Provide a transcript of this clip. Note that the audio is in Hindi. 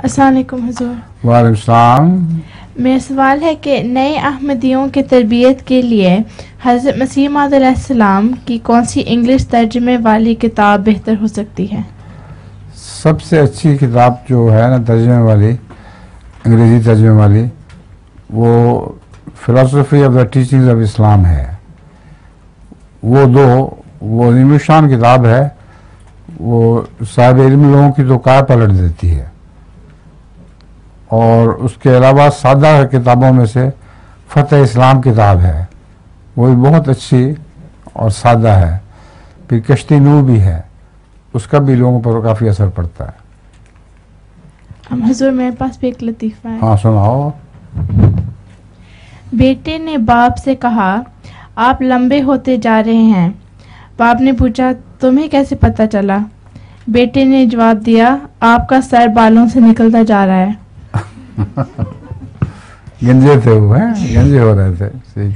अस्सलाम वालेकुम हुजूर। वालेकुम सलाम। मेरा सवाल है कि नए अहमदियों की तरबियत के लिए हज़रत मसीह मौऊद अलैहिस्सलाम की कौन सी इंग्लिश तर्जुमे वाली किताब बेहतर हो सकती है? सबसे अच्छी किताब जो है ना तर्जुमे वाली, अंग्रेज़ी तर्जुमे वाली, वो philosophy of the teachings of Islam है। वो निमुशान किताब है। वो साहिब इल्म लोगों की तो कार पलट देती है। और उसके अलावा सादा किताबों में से फ़तह इस्लाम किताब है, वो भी बहुत अच्छी और सादा है। फिर कश्ती नूर भी है, उसका भी लोगों पर काफ़ी असर पड़ता है। हुजूर मेरे पास भी एक लतीफ़ा है। हाँ सुनाओ। बेटे ने बाप से कहा, आप लंबे होते जा रहे हैं। बाप ने पूछा, तुम्हें कैसे पता चला? बेटे ने जवाब दिया, आपका सर बालों से निकलता जा रहा है। गंजे थे वो, हैं गंजे हो रहे थे। सही।